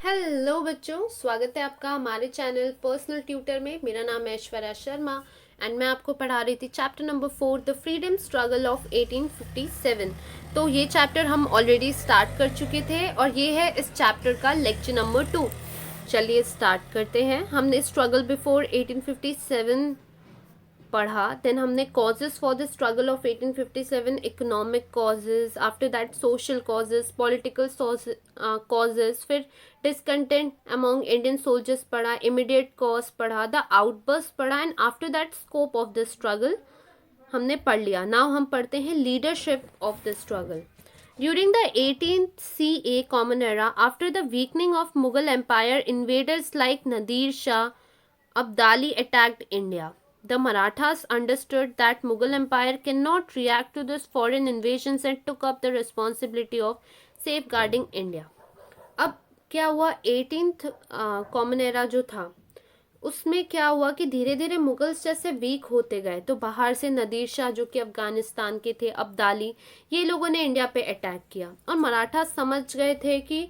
Hello बच्चों, स्वागत है आपका हमारे चैनल पर्सनल ट्यूटर में। मेरा नाम है ऐश्वर्या शर्मा एंड मैं आपको पढ़ा रही थी chapter number 4 the freedom struggle of 1857। तो ये चैप्टर हम ऑलरेडी स्टार्ट कर चुके थे और ये है इस चैप्टर का लेक्चर नंबर 2। चलिए स्टार्ट करते हैं। हमने स्ट्रगल बिफोर 1857 पढ़ा, देन हमने causes for the struggle of 1857, economic causes, after that social causes, political causes, फिर डिसकंटेंट अमॉन्ग इंडियन सोल्जर्स पढ़ा, इमीडिएट कॉज पढ़ा, द आउटबर्स्ट पढ़ा and after that scope of the struggle हमने पढ़ लिया। Now हम पढ़ते हैं leadership of the struggle. During the 18th CA Common Era, after the weakening of Mughal Empire, invaders like Nadir Shah Abdali attacked India. The Marathas understood that Mughal Empire cannot react to these foreign invasions and took up the responsibility of safeguarding India. अब क्या हुआ, 18th common era जो था उसमें क्या हुआ कि धीरे धीरे मुगल्स जैसे वीक होते गए, तो बाहर से नदीर शाह जो कि अफगानिस्तान के थे, अब्दाली, ये लोगों ने इंडिया पे अटैक किया और मराठा समझ गए थे कि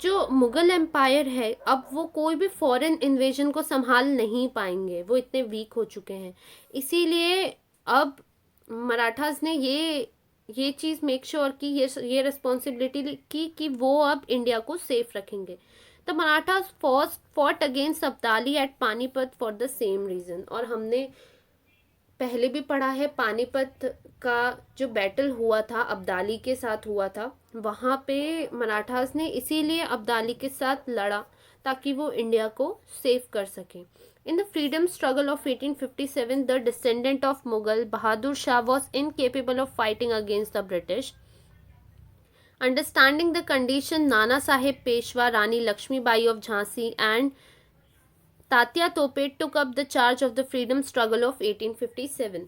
जो मुगल एम्पायर है अब वो कोई भी फॉरेन इन्वेजन को संभाल नहीं पाएंगे, वो इतने वीक हो चुके हैं। इसीलिए अब मराठास ने ये चीज़ मेक श्योर की, ये रिस्पॉन्सिबिलिटी की कि वो अब इंडिया को सेफ रखेंगे। The Marathas fought against Abdali at Panipat for the same reason. और हमने पहले भी पढ़ा है पानीपत का जो बैटल हुआ था अब्दाली के साथ हुआ था, वहाँ पे मराठास ने इसीलिए अब्दाली के साथ लड़ा ताकि वो इंडिया को सेव कर सकें। In the freedom struggle of 1857 the descendant of Mughal Bahadur Shah was incapable of fighting against the British. Understanding the condition, Nana Sahib Peshwa, Rani Lakshmibai of Jhansi and Tatya तोपे took up the charge of the freedom struggle of 1857।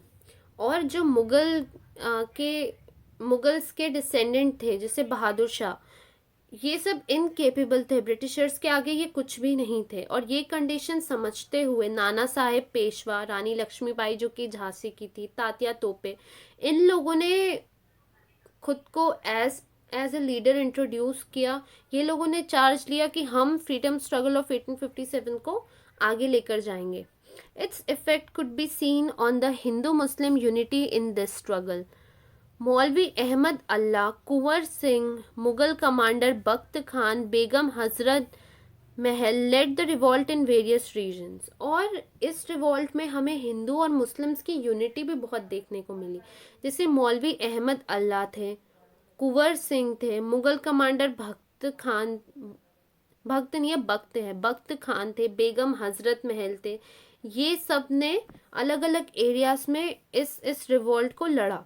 और जो Mughals के descendant थे जैसे बहादुर शाह, ये सब incapable थे, Britishers के आगे ये कुछ भी नहीं थे। और ये कंडीशन समझते हुए नाना साहेब पेशवा, रानी लक्ष्मीबाई जो कि झांसी की थी, तात्या तोपे, इन लोगों ने खुद को एज ए लीडर इंट्रोड्यूस किया। ये लोगों ने चार्ज लिया कि हम फ्रीडम स्ट्रगल ऑफ 1857 को आगे लेकर जाएंगे। Its effect could be seen on the Hindu Muslim unity in this struggle. Maulvi Ahmad Allah, Kunwar Singh, Mughal commander Bakht Khan, Begum Hazrat Mahal led the revolt in various regions. और इस रिवॉल्ट में हमें हिंदू और मुस्लिम्स की यूनिटी भी बहुत देखने को मिली। जैसे मौलवी अहमद अल्लाह थे, कुंवर सिंह थे, मुगल कमांडर भक्त नहीं है बख्त है, बख्त खान थे, बेगम हजरत महल थे। ये सब ने अलग अलग एरियाज में इस रिवॉल्ट को लड़ा।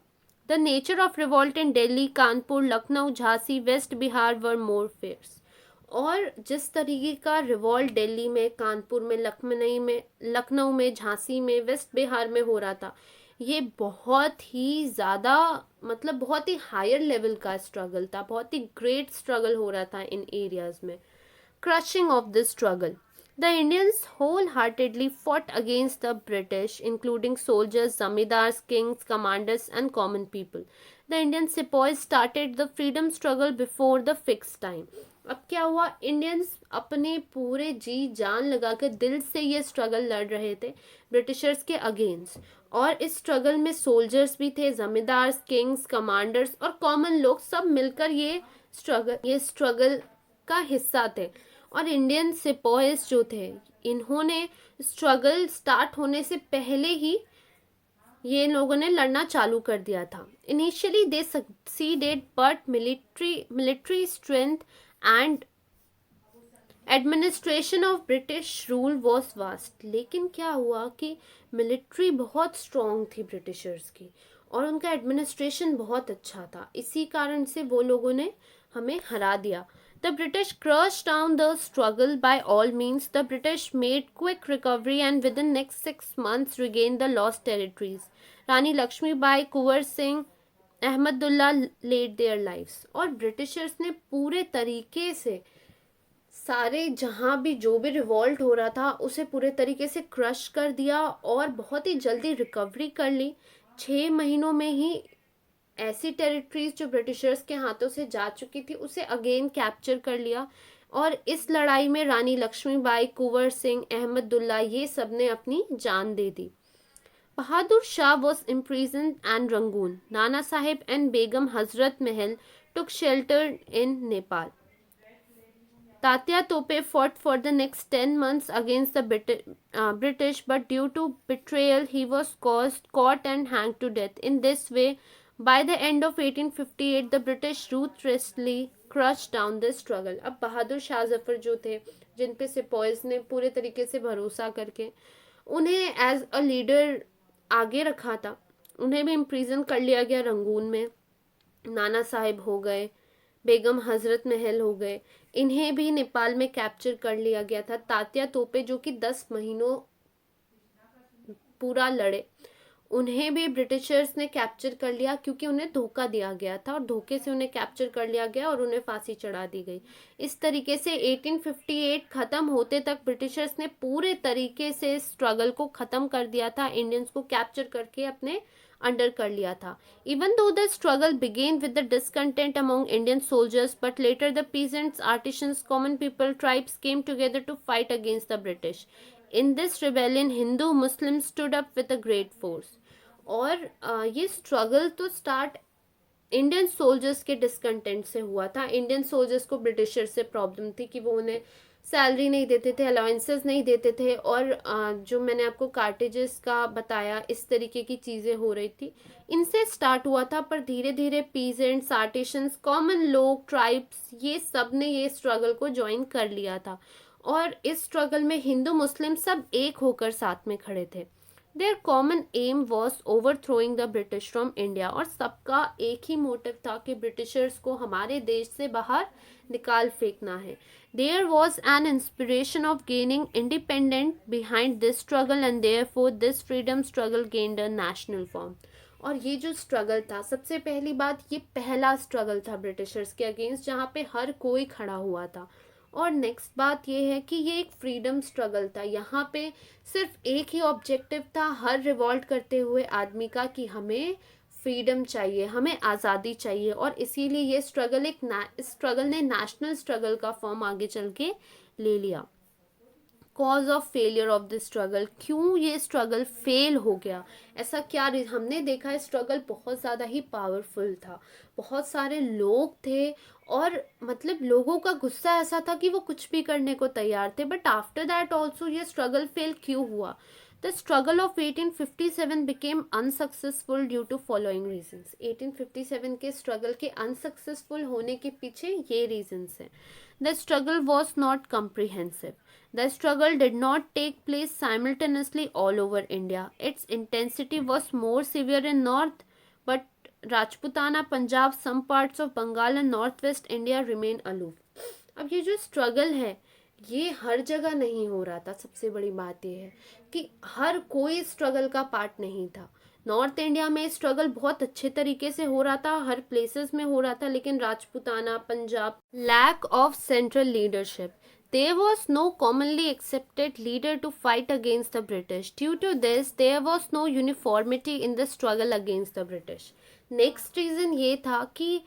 The nature of revolt in Delhi, Kanpur, Lucknow, Jhansi, west Bihar were more fierce. और जिस तरीके का रिवॉल्ट दिल्ली में, कानपुर में, लखनऊ में, झांसी में, वेस्ट बिहार में हो रहा था, ये बहुत ही ज़्यादा मतलब बहुत ही हायर लेवल का स्ट्रगल था, बहुत ही ग्रेट स्ट्रगल हो रहा था इन एरियाज में। Crushing of this struggle, the Indians wholeheartedly fought against the British including soldiers, zamindars, kings, commanders and common people. The Indian sepoys started the freedom struggle before the fix time. अब क्या हुआ, Indians अपने पूरे जी जान लगाकर दिल से ये स्ट्रगल लड़ रहे थे ब्रिटिशर्स के अगेंस्ट। और इस स्ट्रगल में सोल्जर्स भी थे, जमींदार्स, किंग्स, कमांडर्स और कॉमन लोग सब मिलकर ये स्ट्रगल का हिस्सा थे। और इंडियन सिपॉयज जो थे, इन्होंने स्ट्रगल स्टार्ट होने से पहले ही ये लोगों ने लड़ना चालू कर दिया था। Initially they succeeded but military strength and administration of British rule was vast. लेकिन क्या हुआ कि मिलिट्री बहुत स्ट्रॉन्ग थी ब्रिटिशर्स की और उनका एडमिनिस्ट्रेशन बहुत अच्छा था, इसी कारण से वो लोगों ने हमें हरा दिया। The British crush down the struggle by all means. The British made quick recovery and within next 6 months regained the lost territories. Rani Lakshmibai, Kunwar Singh, Ahmadullah led their lives. और ब्रिटिशर्स ने पूरे तरीके से सारे जहाँ भी जो भी रिवॉल्ट हो रहा था उसे पूरे तरीके से क्रश कर दिया और बहुत ही जल्दी रिकवरी कर ली। 6 महीनों में ही ऐसी टेरिटरीज जो ब्रिटिशर्स के हाथों से जा चुकी थी उसे अगेन कैप्चर कर लिया और इस लड़ाई में रानी लक्ष्मीबाई, कुंवर सिंह, अहमदुल्ला ये सब ने अपनी जान दे दी. Bahadur Shah was imprisoned and Rangoon. Nana Sahib and Begum Hazrat Mahal took shelter in Nepal. Tatya Tope fought for the next 10 months against the British, but due to betrayal, he was caught and hanged to death. In this way, by the end of 1858, the British ruthlessly crushed down the struggle. अब बहादुर शाह जफर जो थे, जिन पे sepoys ने पूरे तरीके से भरोसा करके उन्हें एज अ लीडर आगे रखा था, उन्हें भी इम्प्रिजन कर लिया गया रंगून में. नाना साहिब हो गए, बेगम हजरत महल हो गए, इन्हें भी नेपाल में कैप्चर कर लिया गया था. तात्या तोपे जो कि 10 महीनों पूरा लड़े, उन्हें भी ब्रिटिशर्स ने कैप्चर कर लिया क्योंकि उन्हें धोखा दिया गया था और धोखे से उन्हें कैप्चर कर लिया गया और उन्हें फांसी चढ़ा दी गई. इस तरीके से 1858 खत्म होते तक ब्रिटिशर्स ने पूरे तरीके से स्ट्रगल को खत्म कर दिया था, इंडियंस को कैप्चर करके अपने अंडर कर लिया था. Even though the struggle began with the discontent among Indian soldiers, but later the peasants, artisans, common people, tribes came together to fight against the British. In this rebellion Hindu Muslim stood up with a great force. और ये struggle तो start Indian soldiers के discontent से हुआ था. Indian soldiers को Britisher से problem थी कि वो उन्हें सैलरी नहीं देते थे, अलाउंसेस नहीं देते थे, और जो मैंने आपको कार्टेजेस का बताया, इस तरीके की चीज़ें हो रही थी. इनसे स्टार्ट हुआ था, पर धीरे धीरे पीजेंट्स, आर्टिशंस, कॉमन लोग, ट्राइब्स, ये सब ने ये स्ट्रगल को ज्वाइन कर लिया था. और इस स्ट्रगल में हिंदू मुस्लिम सब एक होकर साथ में खड़े थे. Their common aim was overthrowing the British from India. और सबका एक ही मोटिव था कि ब्रिटिशर्स को हमारे देश से बाहर निकाल फेंकना है. There was an inspiration of gaining independent behind this struggle, and therefore this freedom struggle gained a national form. और ये जो स्ट्रगल था, सबसे पहली बात, ये पहला स्ट्रगल था ब्रिटिशर्स के अगेंस्ट जहाँ पे हर कोई खड़ा हुआ था. और नेक्स्ट बात ये है कि ये एक फ्रीडम स्ट्रगल था. यहाँ पे सिर्फ एक ही ऑब्जेक्टिव था हर रिवॉल्ट करते हुए आदमी का, कि हमें फ्रीडम चाहिए, हमें आज़ादी चाहिए. और इसीलिए ये स्ट्रगल स्ट्रगल ने नेशनल स्ट्रगल का फॉर्म आगे चल के ले लिया. Cause of failure of the struggle, क्यों ये स्ट्रगल फेल हो गया, ऐसा क्या हमने देखा है स्ट्रगल बहुत ज़्यादा ही पावरफुल था, बहुत सारे लोग थे, और मतलब लोगों का गुस्सा ऐसा था कि वो कुछ भी करने को तैयार थे. बट आफ्टर दैट ऑल्सो ये स्ट्रगल फेल क्यों हुआ? The struggle of 1857 became unsuccessful due to following reasons. 1857 के स्ट्रगल के अनसक्सेसफुल होने के पीछे ये रीजन्स हैं. The struggle was not comprehensive. The struggle did not take place simultaneously all over India. Its intensity was more severe in north, but Rajputana, Punjab, some parts of Bengal and northwest India remain aloof. अब ये जो struggle है ये हर जगह नहीं हो रहा था. सबसे बड़ी बात ये है कि हर कोई स्ट्रगल का पार्ट नहीं था. नॉर्थ इंडिया में स्ट्रगल बहुत अच्छे तरीके से हो रहा था, हर प्लेसेस में हो रहा था, लेकिन Rajputana, Punjab, lack of central leadership. There was no commonly accepted leader to fight against the British. Due to this, there was no uniformity in the struggle against the British. Next reason ये था कि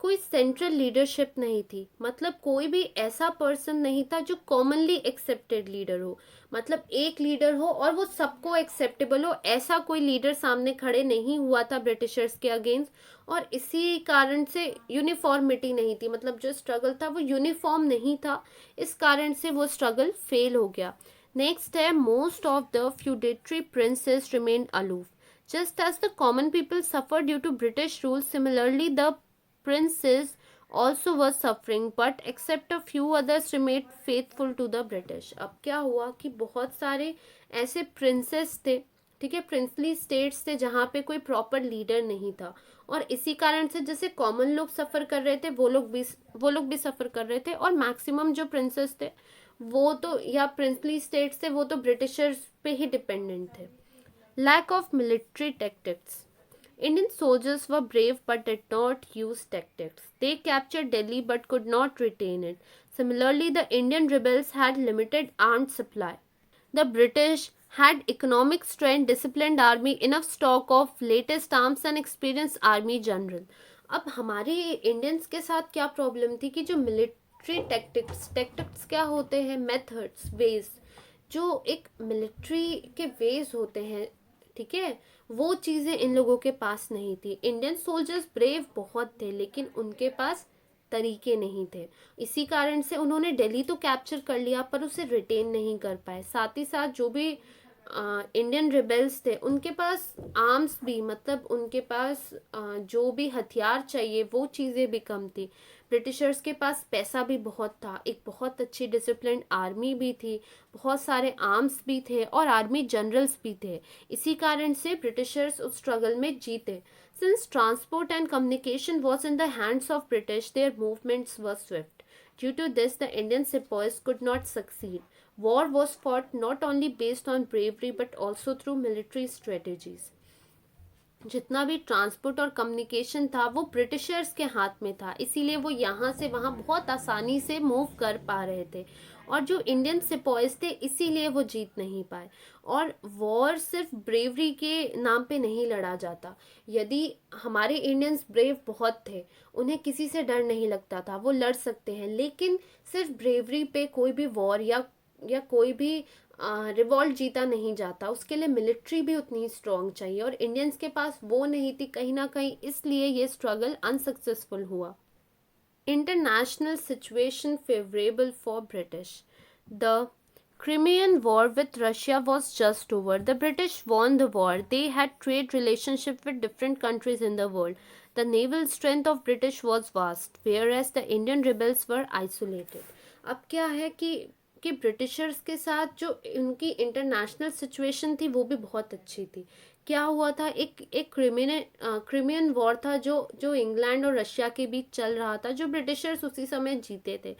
कोई central leadership नहीं थी. मतलब कोई भी ऐसा पर्सन नहीं था जो कॉमनली एक्सेप्टेड लीडर हो, मतलब एक लीडर हो और वो सबको एक्सेप्टेबल हो. ऐसा कोई लीडर सामने खड़े नहीं हुआ था ब्रिटिशर्स के अगेंस्ट, और इसी कारण से यूनिफॉर्मिटी नहीं थी. मतलब जो स्ट्रगल था वो यूनिफॉर्म नहीं था, इस कारण से वो स्ट्रगल फेल हो गया. नेक्स्ट है, most of the feudatory princes remained aloof. Just as the common people suffer due to British rule, similarly the princes also were suffering, but except a few others remained faithful to the British. अब क्या हुआ कि बहुत सारे ऐसे princess थे, ठीक है, प्रिंसली स्टेट्स थे जहाँ पे कोई प्रॉपर लीडर नहीं था, और इसी कारण से जैसे कॉमन लोग सफ़र कर रहे थे वो लोग भी सफ़र कर रहे थे. और मैक्सिमम जो प्रिंसेस थे वो तो, या प्रिंसली स्टेट्स थे, वो तो ब्रिटिशर्स पे ही डिपेंडेंट थे. Lack of military tactics. Indian soldiers were brave but did not use tactics. They captured Delhi but could not retain it. Similarly, the Indian rebels had limited armed supply. The British had economic strength, disciplined army, enough stock of latest arms and experienced army general. अब हमारे Indians के साथ क्या problem थी कि जो military tactics, tactics क्या होते हैं, मेथड्स, वेज, जो एक मिलिट्री के वेज होते हैं, ठीक है, वो चीज़ें इन लोगों के पास नहीं थी। इंडियन सोल्जर्स ब्रेव बहुत थे लेकिन उनके पास तरीके नहीं थे। इसी कारण से उन्होंने दिल्ली तो कैप्चर कर लिया पर उसे रिटेन नहीं कर पाए। साथ ही साथ जो भी इंडियन रिबेल्स थे उनके पास आर्म्स भी, मतलब उनके पास जो भी हथियार चाहिए वो चीज़ें भी कम थी। ब्रिटिशर्स के पास पैसा भी बहुत था, एक बहुत अच्छी डिसिप्लिन आर्मी भी थी, बहुत सारे आर्म्स भी थे और आर्मी जनरल्स भी थे। इसी कारण से ब्रिटिशर्स उस स्ट्रगल में जीते। Since transport and communication was in the hands of British, their movements were swift. Due to this, the Indian sepoys could not succeed. War was fought not only based on bravery but also through military strategies. जितना भी transport और communication था वो Britishers के हाथ में था, इसीलिए वो यहाँ से वहाँ बहुत आसानी से मूव कर पा रहे थे। और जो इंडियन सिपॉयज थे इसीलिए वो जीत नहीं पाए। और वॉर सिर्फ ब्रेवरी के नाम पे नहीं लड़ा जाता। यदि हमारे इंडियंस ब्रेव बहुत थे, उन्हें किसी से डर नहीं लगता था, वो लड़ सकते हैं, लेकिन सिर्फ ब्रेवरी पे कोई भी वॉर या कोई भी रिवॉल्ट जीता नहीं जाता। उसके लिए मिलिट्री भी उतनी स्ट्रांग चाहिए और इंडियंस के पास वो नहीं थी कहीं ना कहीं, इसलिए ये स्ट्रगल अनसक्सेसफुल हुआ। International situation favourable for British. The Crimean War with Russia was just over. The British won the war. They had trade relationship with different countries in the world. The naval strength of British was vast, whereas the Indian rebels were isolated. अब क्या है कि Britishers के साथ जो उनकी international situation थी वो भी बहुत अच्छी थी। क्या हुआ था, एक क्रिमियन वॉर था जो इंग्लैंड और रशिया के बीच चल रहा था, जो ब्रिटिशर्स उसी समय जीते थे।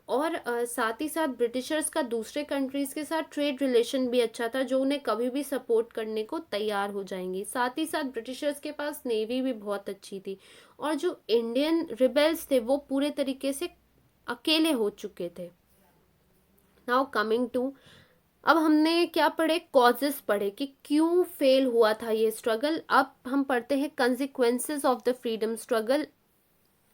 और साथ ही साथ ब्रिटिशर्स का दूसरे कंट्रीज़ के साथ ट्रेड रिलेशन भी अच्छा था, जो उन्हें कभी भी सपोर्ट करने को तैयार हो जाएंगी। साथ ही साथ ब्रिटिशर्स के पास नेवी भी बहुत अच्छी थी और जो इंडियन रिबेल्स थे वो पूरे तरीके से अकेले हो चुके थे। नाउ कमिंग टू, अब हमने क्या पढ़े, कॉजेस पढ़े कि क्यों फेल हुआ था ये स्ट्रगल। अब हम पढ़ते हैं consequences of the freedom struggle,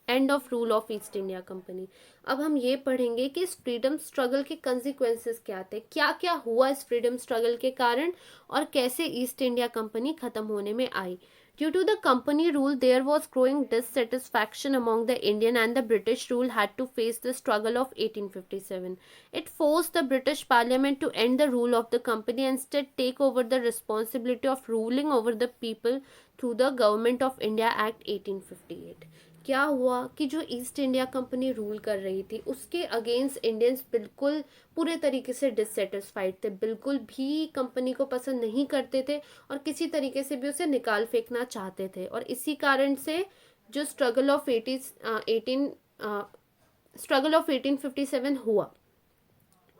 end of rule of east India company. अब हम ये पढ़ेंगे कि इस फ्रीडम स्ट्रगल के कंसिक्वेंसेस क्या थे, क्या क्या हुआ इस फ्रीडम स्ट्रगल के कारण और कैसे ईस्ट इंडिया कंपनी खत्म होने में आई। Due to the company rule, there was growing dissatisfaction among the Indian, and the British rule had to face the struggle of 1857. It forced the British Parliament to end the rule of the company and instead take over the responsibility of ruling over the people through the Government of India Act 1858. क्या हुआ कि जो east India company rule कर रही थी उसके against Indians बिल्कुल पूरे तरीके से डिससेटिस्फाइड थे, बिल्कुल भी कंपनी को पसंद नहीं करते थे और किसी तरीके से भी उसे निकाल फेंकना चाहते थे। और इसी कारण से जो स्ट्रगल ऑफ 1857 हुआ।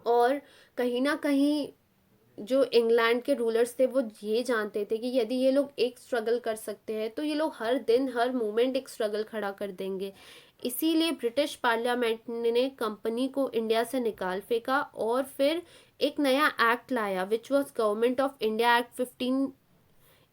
और कहीं ना कहीं जो इंग्लैंड के रूलर्स थे वो ये जानते थे कि यदि ये लोग एक स्ट्रगल कर सकते हैं तो ये लोग हर दिन हर मोमेंट एक स्ट्रगल खड़ा कर देंगे। इसीलिए ब्रिटिश पार्लियामेंट ने कंपनी को इंडिया से निकाल फेंका और फिर एक नया एक्ट लाया which was government of India act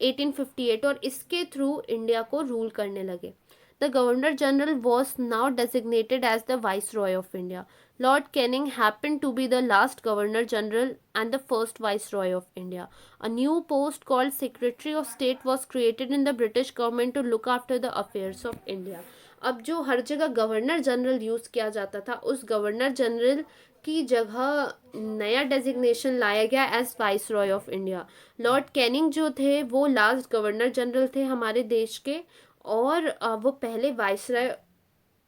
1858 और इसके थ्रू इंडिया को रूल करने लगे। The Governor General was now designated as the Viceroy of India. Lord Canning happened to be the last Governor General and the first Viceroy of India. A new post called Secretary of State was created in the British government to look after the affairs of India. अब जो हर जगह governor general use किया जाता था, उस governor general की जगह नया डेजिग्नेशन लाया गया as viceroy of India. Lord Canning जो थे वो लास्ट गवर्नर जनरल थे हमारे देश के और वो पहले वाइसरॉय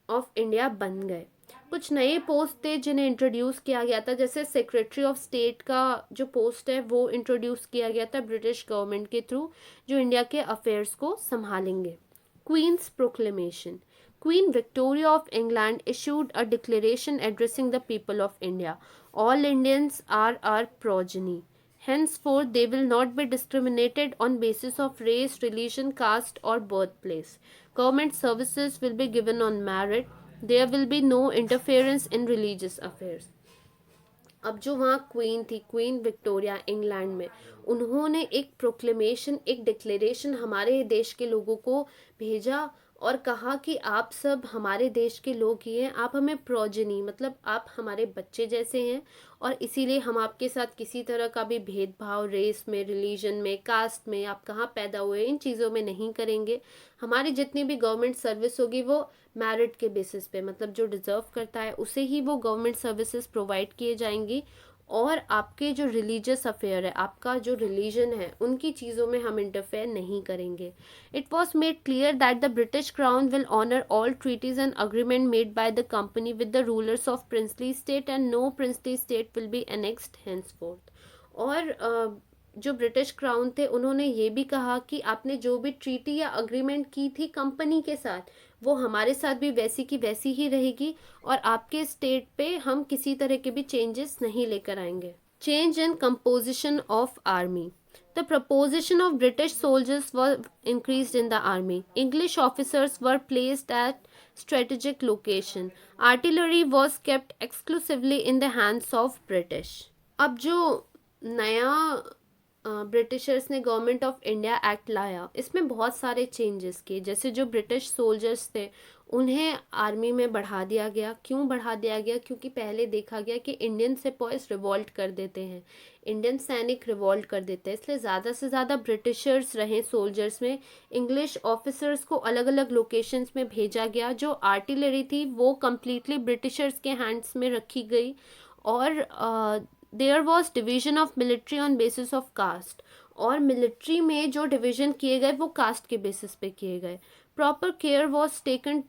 ऑफ इंडिया बन गए। कुछ नए पोस्ट थे जिन्हें इंट्रोड्यूस किया गया था, जैसे सेक्रेटरी ऑफ स्टेट का जो पोस्ट है वो इंट्रोड्यूस किया गया था ब्रिटिश गवर्नमेंट के थ्रू, जो इंडिया के अफेयर्स को संभालेंगे। Queen's proclamation. Queen Victoria of England issued a declaration addressing the people of India. All Indians are our progeny. Henceforth, they will not be discriminated on basis of race, religion, caste, or birthplace. Government services will be given on merit. There will be no interference in religious affairs. अब जो वहाँ queen थी, queen Victoria England में, उन्होंने एक proclamation, एक declaration हमारे देश के लोगों को भेजा और कहा कि आप सब हमारे देश के लोग ही हैं, आप हमें प्रोजनी मतलब आप हमारे बच्चे जैसे हैं, और इसीलिए हम आपके साथ किसी तरह का भी भेदभाव रेस में, रिलीजन में, कास्ट में, आप कहाँ पैदा हुए, इन चीज़ों में नहीं करेंगे। हमारी जितनी भी गवर्नमेंट सर्विस होगी वो मेरिट के बेसिस पे, मतलब जो डिज़र्व करता है उसे ही वो गवर्नमेंट सर्विसेज प्रोवाइड किए जाएंगी। और आपके जो रिलीजियस अफेयर है, आपका जो रिलीजन है, उनकी चीज़ों में हम इंटरफेयर नहीं करेंगे। It was made clear that the British Crown will honor all treaties and agreement made by the company with the rulers of princely state and no princely state will be annexed henceforth. और जो British crown थे उन्होंने ये भी कहा कि आपने जो भी ट्रीटी या अग्रीमेंट की थी कंपनी के साथ, वो हमारे साथ भी वैसी की वैसी ही रहेगी, और आपके स्टेट पे हम किसी तरह के भी चेंजेस नहीं लेकर आएंगे। Change in composition of army. The proportion of British soldiers were increased in the army. English officers were placed at strategic location. Artillery was kept exclusively in the hands of British. अब जो नया Britishers ने government of India act लाया, इसमें बहुत सारे changes किए। जैसे जो ब्रिटिश सोल्जर्स थे उन्हें आर्मी में बढ़ा दिया गया। क्यों बढ़ा दिया गया? क्योंकि पहले देखा गया कि इंडियन सिपाहीज रिवॉल्ट कर देते हैं, इंडियन सैनिक रिवॉल्ट कर देते हैं, इसलिए ज़्यादा से ज़्यादा ब्रिटिशर्स रहे सोल्जर्स में। इंग्लिश ऑफिसर्स को अलग अलग लोकेशंस में भेजा गया। जो आर्टिलरी थी वो कम्प्लीटली ब्रिटिशर्स के हैंड्स में रखी गई। और there was division of military on basis of caste, और मिलिट्री में जो डिवीजन किए गए वो कास्ट के बेसिस पे किए गए। Proper care was taken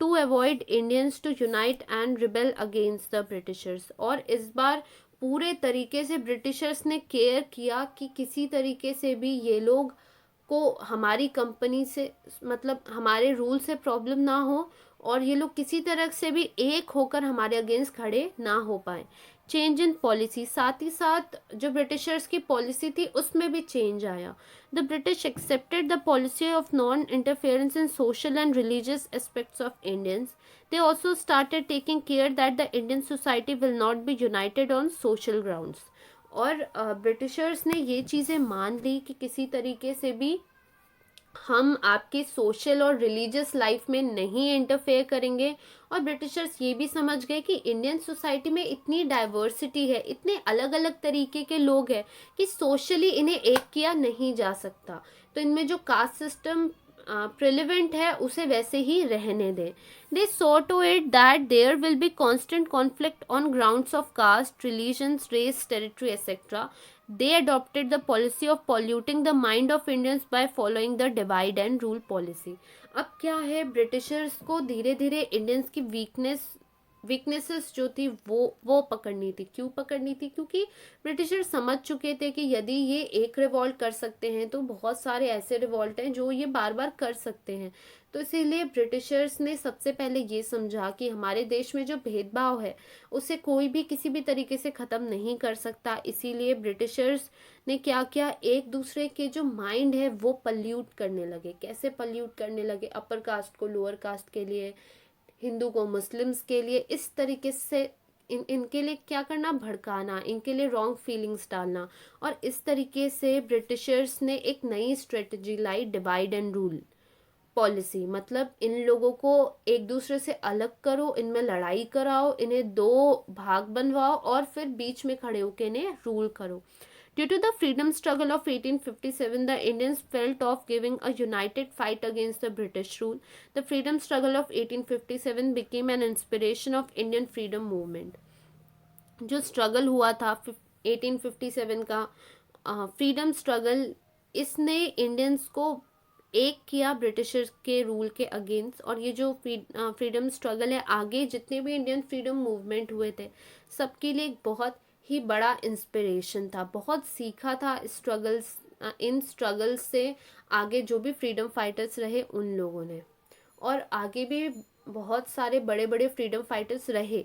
to avoid Indians to unite and rebel against the Britishers. और इस बार पूरे तरीके से ब्रिटिशर्स ने केयर किया कि किसी तरीके से भी ये लोग को हमारी कंपनी से, मतलब हमारे रूल से प्रॉब्लम ना हो, और ये लोग किसी तरह से भी एक होकर हमारे अगेंस्ट खड़े ना हो पाए। चेंज इन पॉलिसी, साथ ही साथ जो ब्रिटिशर्स की पॉलिसी थी उसमें भी चेंज आया। The British accepted the policy of non interference in social and religious aspects of Indians. They also started taking care that the Indian society will not be united on social grounds. और Britishers ने ये चीज़ें मान ली कि किसी तरीके से भी हम आपके सोशल और रिलीजियस लाइफ में नहीं इंटरफेयर करेंगे। और ब्रिटिशर्स ये भी समझ गए कि इंडियन सोसाइटी में इतनी डाइवर्सिटी है, इतने अलग अलग तरीके के लोग हैं कि सोशली इन्हें एक किया नहीं जा सकता, तो इनमें जो कास्ट सिस्टम प्रिलिवेंट है उसे वैसे ही रहने दें। They saw to it that there will be constant conflict on grounds of caste, religions, race, territory etcetera. They adopted the policy of polluting the mind of Indians by following the divide and rule policy. अब क्या है, Britishers को धीरे धीरे Indians की weaknesses जो थी वो पकड़नी थी। क्यों पकड़नी थी? क्योंकि ब्रिटिशर्स समझ चुके थे कि यदि ये एक रिवॉल्ट कर सकते हैं तो बहुत सारे ऐसे रिवॉल्ट हैं जो ये बार बार कर सकते हैं। तो इसीलिए ब्रिटिशर्स ने सबसे पहले ये समझा कि हमारे देश में जो भेदभाव है उसे कोई भी किसी भी तरीके से ख़त्म नहीं कर सकता। इसीलिए ब्रिटिशर्स ने क्या किया, एक दूसरे के जो माइंड है वो पल्यूट करने लगे। कैसे पल्यूट करने लगे? अपर कास्ट को लोअर कास्ट के लिए, हिंदू को मुस्लिम्स के लिए, इस तरीके से इनके लिए क्या करना, भड़काना, इनके लिए रॉन्ग फीलिंग्स डालना। और इस तरीके से ब्रिटिशर्स ने एक नई strategy lie, divide and rule policy. मतलब इन लोगों को एक दूसरे से अलग करो, इनमें लड़ाई कराओ, इन्हें दो भाग बनवाओ और फिर बीच में खड़े होकर इन्हें रूल करो। Due to the freedom struggle of 1857, the Indians felt of giving a united fight against the British rule. The freedom struggle of 1857 became an inspiration of Indian freedom movement. जो स्ट्रगल हुआ था 1857 का freedom struggle, इसने Indians को एक किया Britishers के rule के अगेंस्ट। और ये जो फ्रीडम स्ट्रगल है, आगे जितने भी इंडियन फ्रीडम मूवमेंट हुए थे सबके लिए एक बहुत ही बड़ा इंस्पिरेशन था। बहुत सीखा था इन स्ट्रगल्स से आगे जो भी फ्रीडम फाइटर्स रहे उन लोगों ने। और आगे भी बहुत सारे बड़े बड़े फ्रीडम फाइटर्स रहे,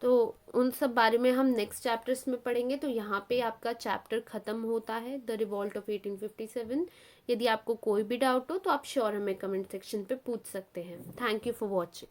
तो उन सब बारे में हम नेक्स्ट चैप्टर्स में पढ़ेंगे। तो यहाँ पे आपका चैप्टर ख़त्म होता है, द रिवॉल्ट ऑफ 1857। यदि आपको कोई भी डाउट हो तो आप श्योर हमें कमेंट सेक्शन पे पूछ सकते हैं। Thank you for watching.